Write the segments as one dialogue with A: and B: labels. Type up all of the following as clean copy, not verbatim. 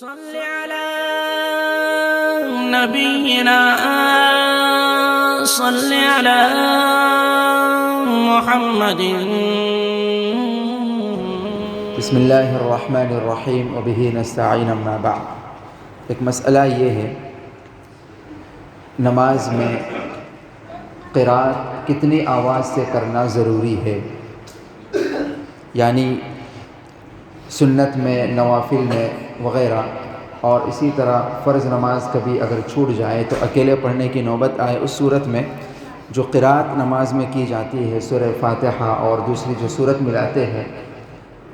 A: صل على نبينا صل على محمد
B: بسم اللہ الرحمن الرحیم وبہ نستعین اما بعد۔ ایک مسئلہ یہ ہے، نماز میں قرأت کتنی آواز سے کرنا ضروری ہے؟ یعنی سنت میں، نوافل میں وغیرہ، اور اسی طرح فرض نماز کبھی اگر چھوٹ جائے تو اکیلے پڑھنے کی نوبت آئے، اس صورت میں جو قرأت نماز میں کی جاتی ہے سورہ فاتحہ اور دوسری جو صورت ملاتے ہیں،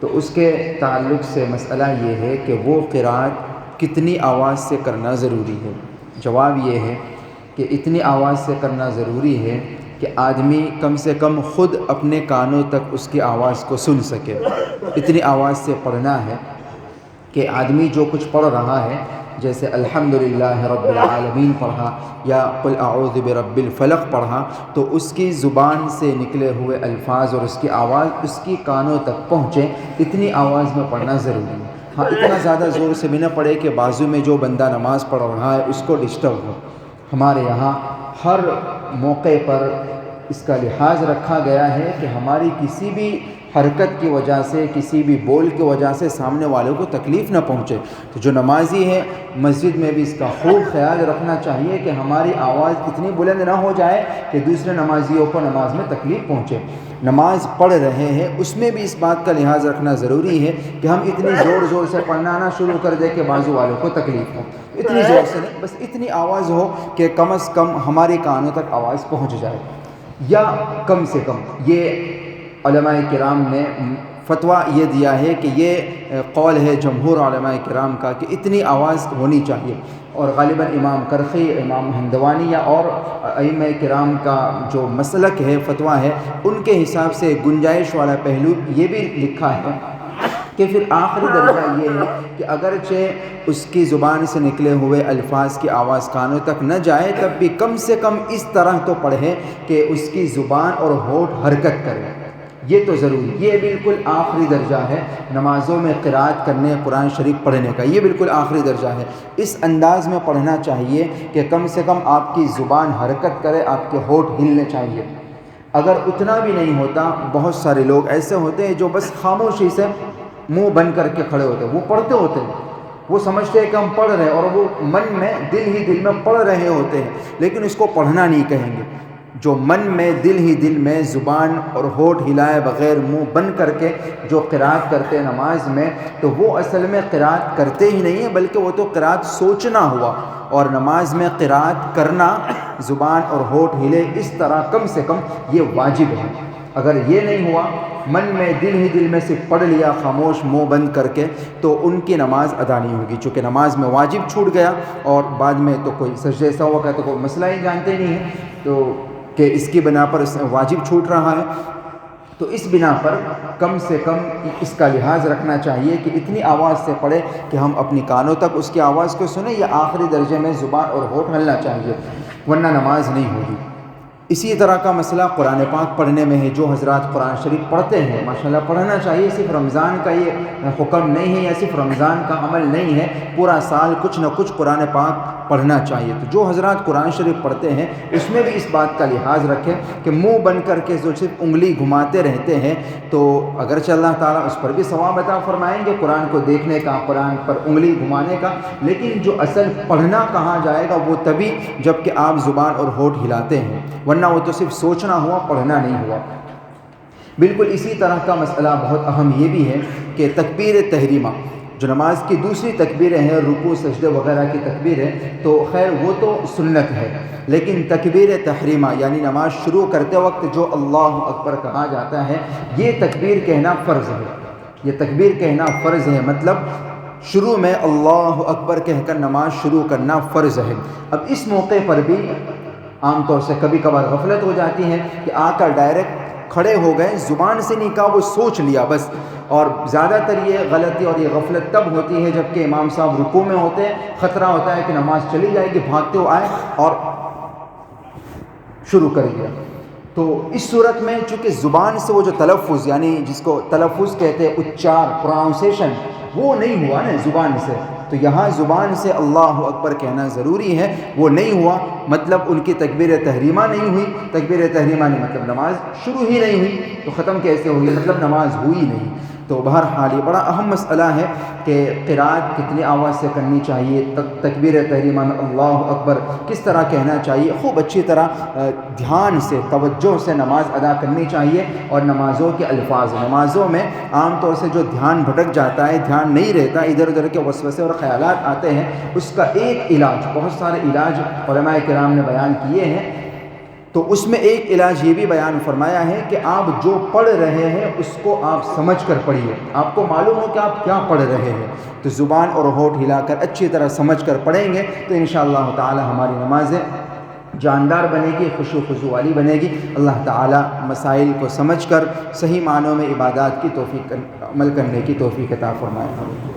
B: تو اس کے تعلق سے مسئلہ یہ ہے کہ وہ قرأت کتنی آواز سے کرنا ضروری ہے۔ جواب یہ ہے کہ اتنی آواز سے کرنا ضروری ہے کہ آدمی کم سے کم خود اپنے کانوں تک اس کی آواز کو سن سکے۔ اتنی آواز سے پڑھنا ہے کہ آدمی جو کچھ پڑھ رہا ہے، جیسے الحمدللہ رب العالمین پڑھا یا قل اعوذ برب الفلق پڑھا، تو اس کی زبان سے نکلے ہوئے الفاظ اور اس کی آواز اس کی کانوں تک پہنچے، اتنی آواز میں پڑھنا ضروری ہے۔ ہاں، اتنا زیادہ زور سے بھی نہ پڑے کہ بازو میں جو بندہ نماز پڑھ رہا ہے اس کو ڈسٹرب ہو۔ ہمارے یہاں ہر موقع پر اس کا لحاظ رکھا گیا ہے کہ ہماری کسی بھی حرکت کی وجہ سے، کسی بھی بول کی وجہ سے سامنے والوں کو تکلیف نہ پہنچے۔ تو جو نمازی ہے، مسجد میں بھی اس کا خوب خیال رکھنا چاہیے کہ ہماری آواز اتنی بلند نہ ہو جائے کہ دوسرے نمازیوں کو نماز میں تکلیف پہنچے۔ نماز پڑھ رہے ہیں اس میں بھی اس بات کا لحاظ رکھنا ضروری ہے کہ ہم اتنی زور زور سے پڑھنا نہ شروع کر دیں کہ بازو والوں کو تکلیف ہو۔ اتنی زور سے نہیں، بس اتنی آواز ہو کہ کم از کم ہماری کانوں تک آواز پہنچ جائے، یا کم سے کم۔ یہ علماء کرام نے فتویٰ یہ دیا ہے کہ یہ قول ہے جمہور علماء کرام کا کہ اتنی آواز ہونی چاہیے، اور غالباً امام کرخی، امام ہندوانیہ اور ائمہ کرام کا جو مسلک ہے، فتویٰ ہے، ان کے حساب سے گنجائش والا پہلو یہ بھی لکھا ہے کہ پھر آخری درجہ یہ ہے کہ اگرچہ اس کی زبان سے نکلے ہوئے الفاظ کی آواز کانوں تک نہ جائے، تب بھی کم سے کم اس طرح تو پڑھے کہ اس کی زبان اور ہونٹ حرکت کرے۔ یہ تو ضروری، یہ بالکل آخری درجہ ہے نمازوں میں قرأت کرنے، قرآن شریف پڑھنے کا، یہ بالکل آخری درجہ ہے۔ اس انداز میں پڑھنا چاہیے کہ کم سے کم آپ کی زبان حرکت کرے، آپ کے ہونٹ ہلنے چاہیے۔ اگر اتنا بھی نہیں ہوتا، بہت سارے لوگ ایسے ہوتے ہیں جو بس خاموشی سے منہ بند کر کے کھڑے ہوتے ہیں، وہ پڑھتے ہوتے ہیں، وہ سمجھتے ہیں کہ ہم پڑھ رہے ہیں، اور وہ من میں دل ہی دل میں پڑھ رہے ہوتے ہیں، لیکن اس کو پڑھنا نہیں کہیں گے۔ جو من میں دل ہی دل میں زبان اور ہونٹ ہلائے بغیر منہ بند کر کے جو قرأت کرتے ہیں نماز میں، تو وہ اصل میں قرأت کرتے ہی نہیں ہیں، بلکہ وہ تو قرأت سوچنا ہوا۔ اور نماز میں قرأت کرنا، زبان اور ہونٹ ہلے اس طرح، کم سے کم یہ واجب ہے۔ اگر یہ نہیں ہوا، من میں دل ہی دل میں صرف پڑھ لیا خاموش منہ بند کر کے، تو ان کی نماز ادا نہیں ہوگی، چونکہ نماز میں واجب چھوٹ گیا، اور بعد میں تو کوئی سجدے سہو کا تو کوئی مسئلہ ہی جانتے نہیں ہیں، تو کہ اس کی بنا پر واجب چھوٹ رہا ہے۔ تو اس بنا پر کم سے کم اس کا لحاظ رکھنا چاہیے کہ اتنی آواز سے پڑھے کہ ہم اپنی کانوں تک اس کی آواز کو سنیں، یا آخری درجے میں زبان اور ہونٹ ہلنا چاہیے، ورنہ نماز نہیں ہوگی۔ اسی طرح کا مسئلہ قرآن پاک پڑھنے میں ہے۔ جو حضرات قرآن شریف پڑھتے ہیں، ماشاءاللہ پڑھنا چاہیے، صرف رمضان کا یہ حکم نہیں ہے، یا صرف رمضان کا عمل نہیں ہے، پورا سال کچھ نہ کچھ قرآن پاک پڑھنا چاہیے۔ تو جو حضرات قرآن شریف پڑھتے ہیں اس میں بھی اس بات کا لحاظ رکھیں کہ منہ بند کر کے جو صرف انگلی گھماتے رہتے ہیں، تو اگرچہ اللہ تعالیٰ اس پر بھی ثواب عطا فرمائیں گے قرآن کو دیکھنے کا، قرآن پر انگلی گھمانے کا، لیکن جو اصل پڑھنا کہاں جائے گا وہ تبھی جب کہ آپ زبان اور ہونٹ ہلاتے ہیں، ورنہ وہ تو صرف سوچنا ہوا، پڑھنا نہیں ہوا۔ بالکل اسی طرح کا مسئلہ بہت اہم یہ بھی ہے کہ تکبیر تحریمہ، جو نماز کی دوسری تکبیریں ہیں، رکوع سجدے وغیرہ کی تکبیریں، تو خیر وہ تو سنت ہے، لیکن تکبیر تحریمہ یعنی نماز شروع کرتے وقت جو اللہ اکبر کہا جاتا ہے، یہ تکبیر کہنا فرض ہے۔ یہ تکبیر کہنا فرض ہے، مطلب شروع میں اللہ اکبر کہہ کر نماز شروع کرنا فرض ہے۔ اب اس موقع پر بھی عام طور سے کبھی کبھار غفلت ہو جاتی ہے کہ آ کر ڈائریکٹ کھڑے ہو گئے، زبان سے نہیں کہا، وہ سوچ لیا بس۔ اور زیادہ تر یہ غلطی اور یہ غفلت تب ہوتی ہے جب کہ امام صاحب رکوع میں ہوتے ہیں، خطرہ ہوتا ہے کہ نماز چلی جائے گی، بھاگتے ہوئے آئے اور شروع کر دیا۔ تو اس صورت میں چونکہ زبان سے وہ جو تلفظ، یعنی جس کو تلفظ کہتے ہیں، اچار، پروننسیشن، وہ نہیں ہوا نا زبان سے، تو یہاں زبان سے اللہ اکبر کہنا ضروری ہے، وہ نہیں ہوا مطلب ان کی تکبیر تحریمہ نہیں ہوئی، تکبیر تحریمہ نہیں مطلب نماز شروع ہی نہیں ہوئی، تو ختم کیسے ہوئی؟ مطلب نماز ہوئی نہیں۔ تو بہرحال یہ بڑا اہم مسئلہ ہے کہ قرات کتنی آواز سے کرنی چاہیے، تکبیر تحریمہ میں اللہ اکبر کس طرح کہنا چاہیے، خوب اچھی طرح دھیان سے توجہ سے نماز ادا کرنی چاہیے۔ اور نمازوں کے الفاظ، نمازوں میں عام طور سے جو دھیان بھٹک جاتا ہے، دھیان نہیں رہتا، ادھر ادھر کے وسوسے اور خیالات آتے ہیں، اس کا ایک علاج، بہت سارے علاج علماء کرام نے بیان کیے ہیں، تو اس میں ایک علاج یہ بھی بیان فرمایا ہے کہ آپ جو پڑھ رہے ہیں اس کو آپ سمجھ کر پڑھیے، آپ کو معلوم ہو کہ آپ کیا پڑھ رہے ہیں، تو زبان اور ہونٹ ہلا کر اچھی طرح سمجھ کر پڑھیں گے تو انشاءاللہ تعالی ہماری نمازیں جاندار بنے گی، خشوع و خضوع والی بنے گی۔ اللہ تعالی مسائل کو سمجھ کر صحیح معنوں میں عبادات کی توفیق عمل کرنے کی توفیق عطا فرمائے۔